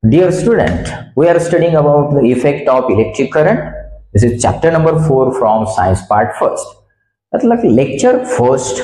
Dear student, we are studying about the effect of electric current. This is chapter number 4 from science part first. त्यातला lecture first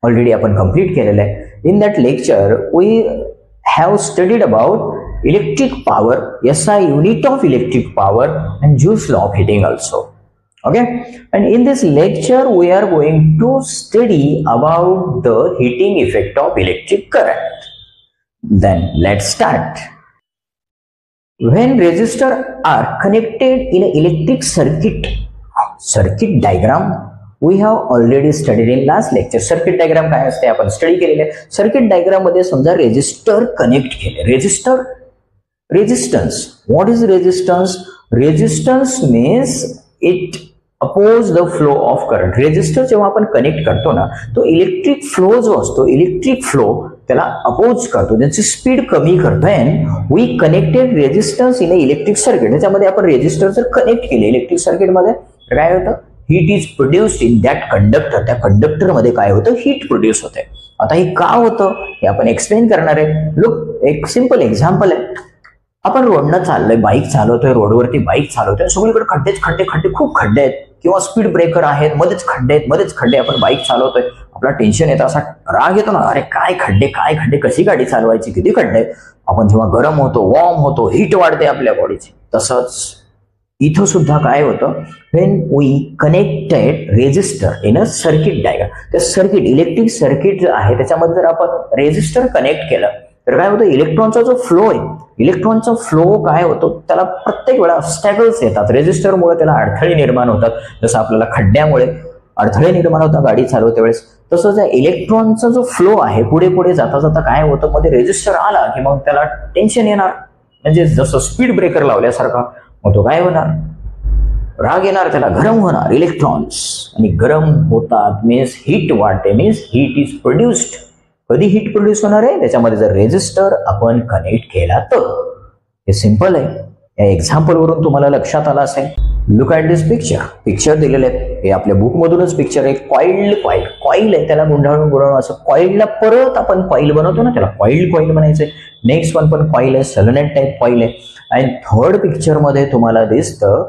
already आपण complete केलेलं आहे. In that lecture we have studied about electric power, SI unit of electric power and Joule's law of heating also. Okay, and in this lecture we are going to study about the heating effect of electric current. Then let's start. When resistors are connected in an electric circuit diagram we have already studied in last lecture. Circuit diagram काय असते आपण study केलेले. Circuit diagram मध्ये समजा resistor connect केले. Resistance. What is resistance? Resistance means it oppose the flow of current. Resistor जेव्हा आपण connect करतो ना तो इलेक्ट्रिक फ्लो जो असतो, इलेक्ट्रिक फ्लो त्याला अपोज करतो, त्याची स्पीड कमी करतो. And we connected resistance in a electric circuit. त्याच्यामध्ये आपण रेजिस्टर जर कनेक्ट केले इलेक्ट्रिक सर्किट मध्ये काय होतं? Heat is produced in that conductor. त्या कंडक्टर मध्ये काय होतं? हीट प्रोड्यूस होते. आता हे का होतं हे आपण एक्सप्लेन करणार आहे. लुक, एक सिंपल एक्झाम्पल आहे. आपण रोडनं चाललोय, बाईक चालवतोय, रोडवरती बाईक चालवतोय, सगळीकडे खड्डे खूप खड्डे आहेत किंवा स्पीड ब्रेकर आहेत, मध्येच खड्डे आपण बाईक चालवतोय. आपला टेन्शन येतं, असा राग येतो ना, अरे काय खड्डे, कशी गाडी चालवायची, किती खड्डे. आपण जेव्हा गरम होतो, वॉर्म होतो, हीट वाढते आपल्या बॉडीची. तसंच इथं सुद्धा काय होतं? When we connected resistor in a circuit diagram. त्या सर्किट इलेक्ट्रिक सर्किट आहे त्याच्यामध्ये जर आपण रेजिस्टर कनेक्ट केलं तर काय होतं? इलेक्ट्रॉनचा जो फ्लो आहे, इलेक्ट्रॉनचा फ्लो काय होतो? त्याला प्रत्येक वेळा ऑब्स्टॅकल्स येतात. रेजिस्टरमुळे त्याला अडथळे निर्माण होतात. जसं आपल्याला खड्ड्यामुळे अडथळे निर्माण होतात गाडी चालवते वेळेस, तसंच इलेक्ट्रॉनचा जो फ्लो आहे पुढे जाता काय होतं? मध्ये रेजिस्टर आला की मग त्याला टेन्शन येणार, म्हणजे जसं स्पीड ब्रेकर लावल्यासारखा. मग तो काय होणार? राग येणार, त्याला गरम होणार इलेक्ट्रॉन्स. आणि गरम होतात मीन्स हीट वाढते, मीन्स हीट इज प्रोड्युस्ड. कधी हीट प्रोड्यूस होणार आहे? त्याच्यामध्ये जर रेजिस्टर आपण कनेक्ट केला तर. हे सिंपल आहे. या एक्झाम्पल वरून तुम्हाला लक्षात आलं असेल. लुक ॲट दिस पिक्चर दिलेले आहेत. हे आपल्या बुक मधूनच पिक्चर आहे. कॉईल आहे, त्याला गुंडाळून असं कॉईलला परत आपण कॉईल बनवतो ना, त्याला कॉईल म्हणायचंय. नेक्स्ट वन पण कॉईल आहे, सॅलोनेट टाईप कॉईल आहे. आणि थर्ड पिक्चर मध्ये तुम्हाला दिसतं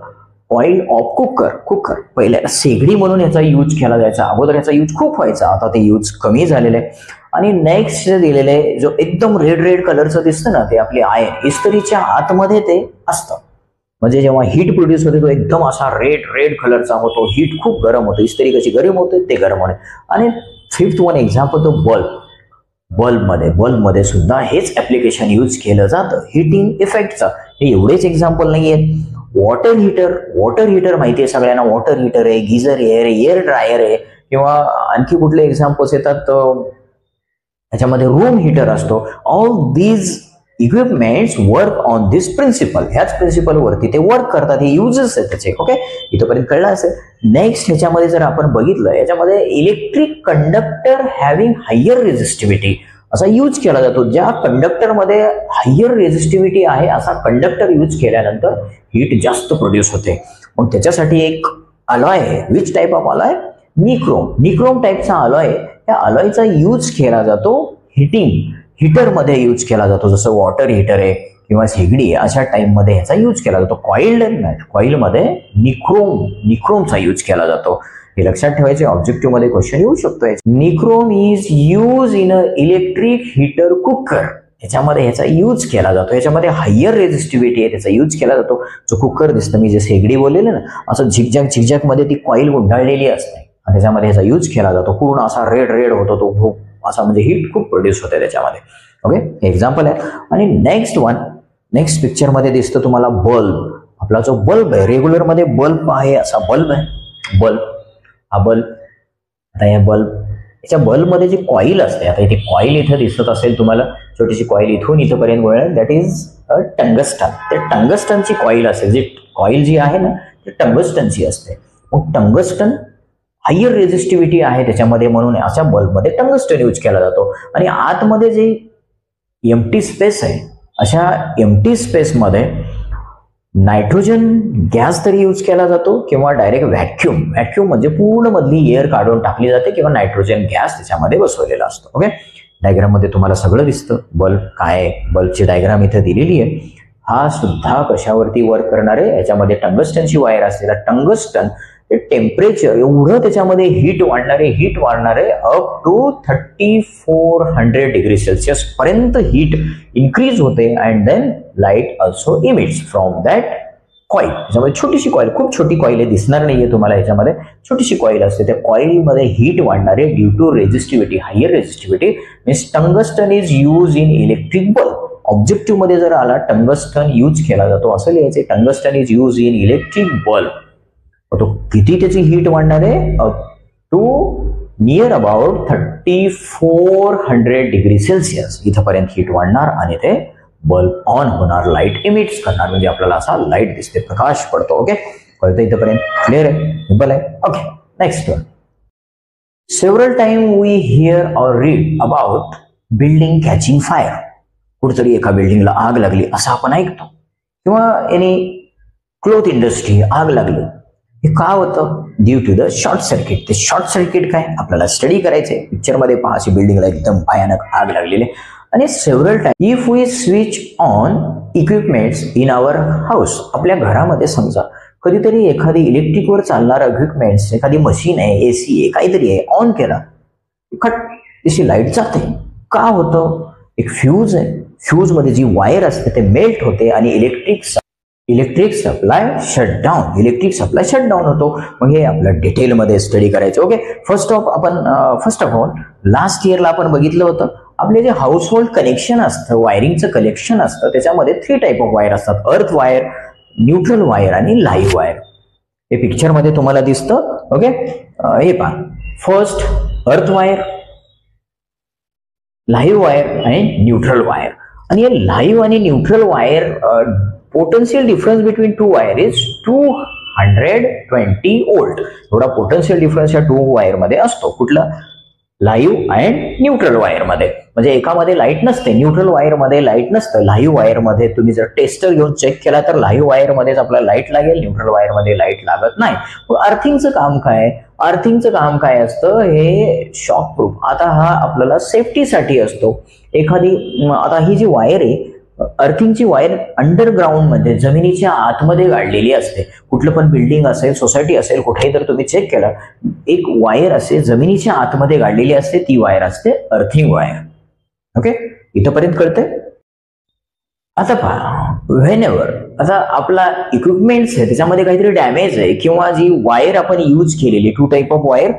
कॉईल ऑफ कुकर. पहिल्या शेगडी म्हणून याचा यूज केला जायचा. अगोदर याचा यूज खूप व्हायचा, आता ते यूज कमी झालेलं आहे. आणि नेक्स्ट दिलेले जो एकदम रेड कलरचं दिसतं ना, ते आपले आयन इस्त्रीच्या आतमध्ये ते असतं. म्हणजे जेव्हा हीट प्रोड्यूस होते तो एकदम असा रेड कलरचा होतो. हीट खूप गरम होतो. इस्त्री कशी गरम होते ते गरम होणे. आणि फिफ्थ वन एक्झाम्पल तो बल्बमध्ये सुद्धा हेच ऍप्लिकेशन यूज केलं जातं हीटिंग इफेक्टचं. हे एवढेच एक्झाम्पल नाहीये. वॉटर हीटर माहिती आहे सगळ्यांना. वॉटर हीटर आहे, गीझर आहे, एअर ड्रायर आहे, किंवा आणखी कुठले एक्झाम्पल्स येतात त्याच्यामध्ये रूम हीटर असतो. All these equipments work on this principle. ह्याच प्रिन्सिपल वरती ते वर्क करतात. हे युजेस आहेत त्याचे. ओके, इथपर्यंत कळलं असेल. नेक्स्ट ह्याच्यामध्ये जर आपण बघितलं, याच्यामध्ये electric conductor having higher resistivity असा यूज केला जातो. ज्या कंडक्टरमध्ये हायर रेझिस्टिव्हिटी आहे असा कंडक्टर यूज केल्यानंतर हीट जास्त प्रोड्यूस होते. मग त्याच्यासाठी एक अलॉय आहे. Which type of alloy? Nichrome टाईपचा अलॉय. त्या अलॉयचा यूज केला जातो हीटरमध्ये यूज केला जातो. जसं वॉटर हीटर आहे किंवा शेगडी आहे अशा टाईपमध्ये ह्याचा यूज केला जातो. कॉईलमध्ये निक्रोमचा यूज केला जातो. हे लक्षात ठेवायचे. ऑब्जेक्टिव्ह मध्ये क्वेश्चन येऊ शकतो. Nichrome is use in a electric heater cooker. याच्यामध्ये ह्याचा यूज केला जातो. याच्यामध्ये हायर रेझिस्टिव्हिटी आहे, त्याचा यूज केला जातो. जो कुकर दिसतं, मी जे शेगडी बोललेले ना, असं झिकझॅक मध्ये ती कॉईल गुंडाळलेली असते आणि त्याच्यामध्ये ह्याचा यूज केला जातो. पूर्ण असा रेड होतो तो खूप असा, म्हणजे हीट खूप प्रोड्यूस होते त्याच्यामध्ये. ओके, एक्झाम्पल आहे. आणि नेक्स्ट पिक्चर मध्ये दिसतं तुम्हाला बल्ब. आपला जो बल्ब आहे, रेग्युलर मध्ये बल्ब आहे, असा बल्ब आहे. हा बल्ब. आता या याच्या बल्बमध्ये जी कॉईल असते, आता इथे कॉईल इथे दिसत असेल तुम्हाला, छोटीशी कॉईल इथून इथपर्यंत वळेल, दॅट इज अ टंगस्टन. ते टंगस्टनची कॉईल असेल. जी कॉईल जी आहे ना ती टंगस्टनची असते. मग टंगस्टन हायर रेझिस्टिव्हिटी आहे त्याच्यामध्ये, म्हणून अशा बल्बमध्ये टंगस्टन यूज केला जातो. आणि आतमध्ये जे एम्प्टी स्पेस आहे, अशा एम्प्टी स्पेसमध्ये नायट्रोजन गॅस तरी यूज केला जातो किंवा डायरेक्ट व्हॅक्यूम म्हणजे पूर्ण मधली एअर काढून टाकली जाते किंवा नायट्रोजन गॅस त्याच्यामध्ये बसवलेला असतो. ओके, डायग्राम मध्ये तुम्हाला सगळं दिसतं. बल्ब काय आहे, बल्बची डायग्राम इथे दिलेली आहे. हा सुद्धा कशावरती वर्क करणार आहे, याच्यामध्ये टंगस्टनची वायर असते. टंगस्टन ते टेम्परेचर एवढं त्याच्यामध्ये हीट वाढणार आहे अप टू 3400 डिग्री सेल्सिअस पर्यंत हीट इन्क्रीज होते. And then light also emits from that coil. त्याच्यामध्ये छोटीशी कॉईल, खूप छोटी कॉईल आहे, दिसणार नाहीये तुम्हाला. याच्यामध्ये छोटीशी कॉईल असते. त्या कॉईलमध्ये हीट वाढणार आहे due to resistivity, higher resistivity. Means tungsten is use in electric bulb. Objective मध्ये जर आला टंगस्टन यूज केला जातो असं लिहायचे. Tungsten is use in electric bulb. तो किती त्याची हीट वाढणार आहे, up to near about 3400 degree Celsius इथपर्यंत हीट वाढणार आणि ते बल्ब ऑन होणार, लाईट इमिट्स करणार. म्हणजे आपल्याला असा लाईट दिसते, प्रकाश पडतो. ओके, कळतं इथपर्यंत? क्लिअर आहे, सिंपल आहे. Okay, next one. Several time we hear or read about building catching fire. कुठेतरी एका बिल्डिंगला आग लागली असं आपण ऐकतो, किंवा एनी क्लोथ इंडस्ट्री आग लागली. हे का होतं? Due to the short circuit. ते शॉर्ट सर्किट काय आपल्याला स्टडी करायचंय. पिक्चरमध्ये पहा, अशी बिल्डिंगला एकदम भयानक आग लागलेली. आणि several time if we switch on equipments in our house. आपल्या घरामध्ये समजा कधीतरी एखादी इलेक्ट्रिकवर चालणारा इक्विपमेंट्स, एखादी मशीन आहे, एसी आहे, काहीतरी आहे, ऑन केला, खट तशी लाईट जाते. का होतं? एक फ्यूज आहे. फ्यूज मध्ये जी वायर असते ते मेल्ट होते आणि इलेक्ट्रिक सप्लाय शटडाऊन होतो. मग हे आपलं डिटेलमध्ये स्टडी करायचं. Okay, first of all last इयरला आपण बघितलं होतं, आपले जे हाऊस होल्ड कनेक्शन असतं, वायरिंगचं कलेक्शन असतं, त्याच्यामध्ये 3 टाईप ऑफ वायर असतात. अर्थ वायर, न्यूट्रल वायर आणि लाईव्ह वायर. हे पिक्चरमध्ये तुम्हाला दिसतं. ओके, हे पहा, first earth wire, live wire आणि न्यूट्रल वायर. आणि हे लाईव्ह आणि neutral wire potential difference between 2 wire is 220 volt. एवढा पोटेन्शियल डिफरन्स या 2 वायर मध्ये असतो. कुठला? लाईव्ह अँड न्यूट्रल वायर मध्ये. म्हणजे एकामध्ये लाईट नसते, न्यूट्रल वायर मध्ये लाईट नसतं. लाईव्ह वायर मध्ये तुम्ही जर टेस्टर घेऊन चेक केला तर लाईव्ह वायर मध्येच आपल्याला लाईट लागेल, न्यूट्रल वायर मध्ये लाईट लागत नाही. अर्थिंगचं काम काय? अर्थिंगचं काम काय असतं? हे शॉक प्रूफ. आता हा आपल्याला सेफ्टीसाठी असतो. आता ही जी वायर आहे, अर्थिंगची वायर अंडरग्राऊंड मध्ये, जमिनीच्या आतमध्ये गाडलेली असते. कुठलं पण बिल्डिंग असेल, सोसायटी असेल, कुठेही जर तुम्ही चेक केलं, एक वायर असे जमिनीच्या आतमध्ये गाडलेली असते, ती वायर असते अर्थिंग वायर. ओके, इथपर्यंत कळतंय? आता पहा, व्हेनेवर आता आपला इक्विपमेंट्स आहे त्याच्यामध्ये काहीतरी डॅमेज आहे, किंवा जी वायर आपण यूज केलेली 2 type of wire,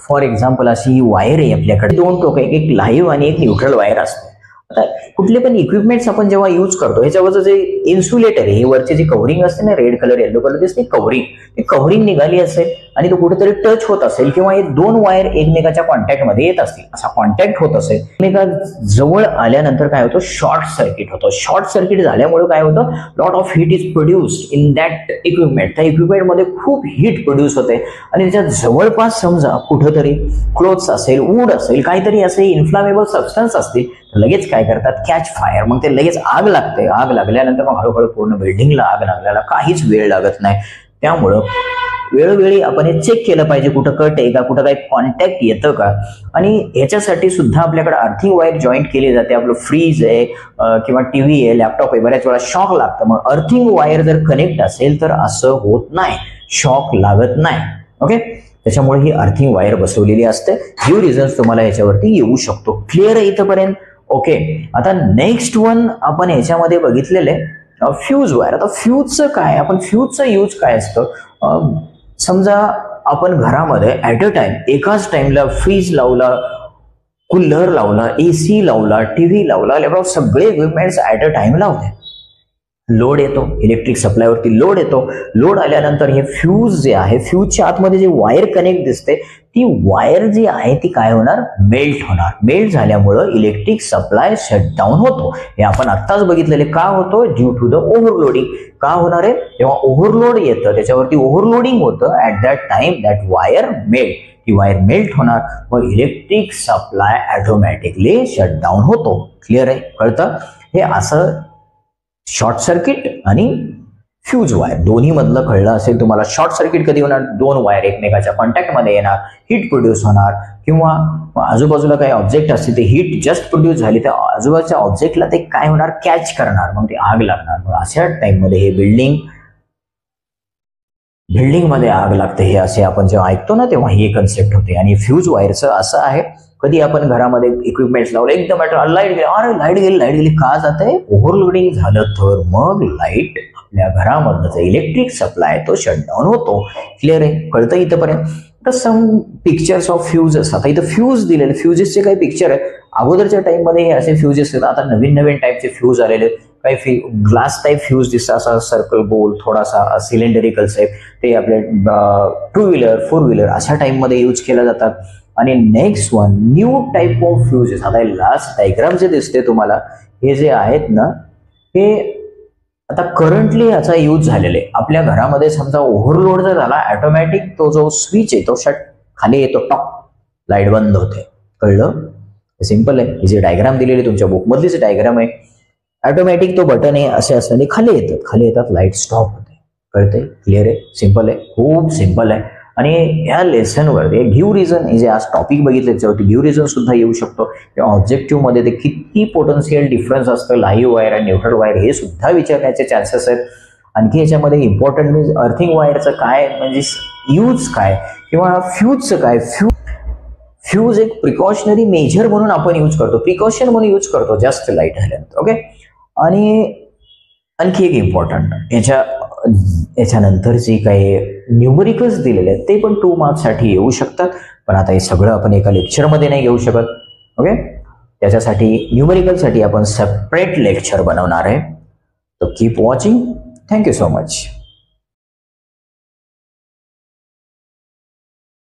for example अशी वायर आहे आपल्याकडे, 2 टोक, एक लाईव्ह आणि एक न्यूट्रल वायर असते. आता कुठले पण इक्विपमेंट्स आपण जेव्हा यूज करतो, ह्याच्यावरचं जे इन्सुलेटर आहे, वरची जी कव्हरिंग असते ना, रेड कलर येलो कलर दिसते, कव्हरिंग निघाली असेल आणि तो कुठेतरी टच होत असेल, किंवा हे 2 वायर एकमेकाच्या कॉन्टॅक्टमध्ये येत असतील, असा कॉन्टॅक्ट होत असेल, एकमेका जवळ आल्यानंतर काय होतं? शॉर्ट सर्किट होतं. शॉर्ट सर्किट झाल्यामुळे काय होतं? Lot of heat is produced in that equipment. त्या इक्विपमेंटमध्ये खूप हीट प्रोड्यूस होते आणि त्याच्या जवळपास समजा कुठेतरी क्लोथ्स असेल, वूड असेल, काहीतरी असे इन्फ्लामेबल सबस्टन्स असतील, लगेच काय करतात? Catch fire. मग ते लगेच आग लागते. आग लागल्यानंतर मग हळूहळू पूर्ण बिल्डिंगला आग लागल्याला काहीच वेळ लागत नाही. त्यामुळं वेळोवेळी आपण हे चेक केलं पाहिजे, कुठं कट आहे का, कुठं काही कॉन्टॅक्ट येतं का. आणि ह्याच्यासाठी सुद्धा आपल्याकडे अर्थिंग वायर जॉईंट केली जाते. आपलं फ्रीज आहे किंवा टीव्ही आहे, लॅपटॉप आहे, बऱ्याच वेळा शॉक लागतं. मग अर्थिंग वायर जर कनेक्ट असेल तर असं होत नाही, शॉक लागत नाही. ओके, त्याच्यामुळे ही अर्थिंग वायर बसवलेली असते. फ्यू रिझन्स तुम्हाला याच्यावरती येऊ शकतो. क्लिअर आहे इथपर्यंत? ओके, आता नेक्स्ट वन आपण याच्यामध्ये बघितलेले फ्यूज वायर. आता फ्यूजचं काय? आपण फ्यूजचा यूज काय असतं? समजा आपण घरामध्ये ऍट अ टाइम, एकाच टाइमला फ्रीज लावला, कूलर लावला, एसी लावला, टीव्ही लावला, लॅपटॉप, सगळे इक्विपमेंट्स ऍट अ टाइम लावले. लोड येतो, इलेक्ट्रिक सप्लायवरती लोड येतो. लोड आल्यानंतर हे फ्यूज जे आहे, फ्यूजच्या आतमध्ये जे वायर कनेक्ट दिसते, ती वायर जी आहे ती काय होणार? मेल्ट होणार. मेल्ट झाल्यामुळं इलेक्ट्रिक सप्लाय शटडाऊन होतो. हे आपण आत्ताच बघितलेले. का होतो? Due to the overloading. का होणार आहे? जेव्हा ओव्हरलोड येतं, त्याच्यावरती ओव्हरलोडिंग होतं, at that time that wire melt. ती वायर मेल्ट होणार, मग इलेक्ट्रिक सप्लाय ऑटोमॅटिकली शटडाऊन होतो. क्लिअर आहे? कळतं? हे असं शॉर्ट सर्किट आणि फ्यूज वायर दोन्ही मधलं कळलं असेल तुम्हाला. शॉर्ट सर्किट कधी होणार, दोन वायर एकमेकाच्या कॉन्टॅक्टमध्ये येणार, हीट प्रोड्यूस होणार, किंवा आजूबाजूला काही ऑब्जेक्ट असते ते हीट जस्ट प्रोड्यूस झाली तर आजूबाजूच्या ऑब्जेक्टला ते काय होणार, कॅच करणार, मग ते आग लागणार. मग अशा टाइममध्ये हे बिल्डिंग मध्ये आग लागते हे असे आपण जेव्हा ऐकतो ना तेव्हा ही कन्सेप्ट होते. आणि फ्यूज वायरचं असं आहे, कधी आपण घरामध्ये इक्विपमेंट्स लावले एकदम लाईट गेली, अरे लाईट गेली का जाते, ओव्हरलोडिंग झालं तर मग लाईट आपल्या घरामधलं इलेक्ट्रिक सप्लाय तो शटडाऊन होतो. क्लिअर आहे, कळतं इथंपर्यंत. तर सम पिक्चर्स ऑफ फ्यूजेस, आता इथं फ्यूज दिलेले, फ्यूजेसचे काही पिक्चर आहे. अगोदरच्या टाइममध्ये हे असे फ्यूजेस आहेत, आता नवीन नवीन टाईपचे फ्यूज आलेले. काही ग्लास टाईप फ्यूज दिसतात, असा सर्कल गोल थोडासा सिलेंडरिकल टाईप, ते आपले 2 व्हीलर 4 व्हीलर अशा टाईपमध्ये यूज केल्या जातात. आणि next one new type of fuses. आता लास्ट डायग्राम जे दिसते तुम्हाला, हे जे आहेत ना, हे आता करंटली याचा यूज झालेले. आपल्या घरामध्ये समजा ओव्हरलोड जर झाला, ऑटोमॅटिक तो जो स्विच आहे तो शट खाली येतो, टॉप लाईट बंद होते. कळलं, सिंपल आहे. ही जी डायग्राम दिलेली तुमच्या बुकमधलीच डायग्राम आहे. ऑटोमॅटिक तो बटन आहे असे असल्याने खाली येतात लाईट स्टॉप होते. कळते, क्लिअर आहे, सिंपल आहे, खूप सिंपल आहे. आणि या लेसनवर गिव्ह रिझन हे जे आज टॉपिक बघितले त्याच्यावरती गिव्ह रिझन सुद्धा येऊ शकतो. किंवा ऑब्जेक्टिव्ह मध्ये ते किती पोटेन्शियल डिफरन्स असतं लाईव्ह वायर आणि न्यूट्रल वायर हे सुद्धा विचारण्याचे चान्सेस आहेत. आणखी याच्यामध्ये इम्पॉर्टंट म्हणजे अर्थिंग वायरचं काय, म्हणजे यूज काय, किंवा फ्यूजचं काय. फ्यूज एक प्रिकॉशनरी मेजर म्हणून आपण यूज करतो, प्रिकॉशन म्हणून यूज करतो जास्त लाईट झाल्यानंतर. ओके, आणि आणखी एक इम्पॉर्टंट याच्यानंतर जे काही न्यूमरिकल्स दिलेले आहेत ते पण 2 मार्क्ससाठी येऊ शकतात. पण आता हे सगळं आपण एका लेक्चरमध्ये नाही घेऊ शकत. ओके, त्याच्यासाठी न्यूमरिकलसाठी आपण सेपरेट लेक्चर बनवणार आहे. तर keep watching. Thank you so much.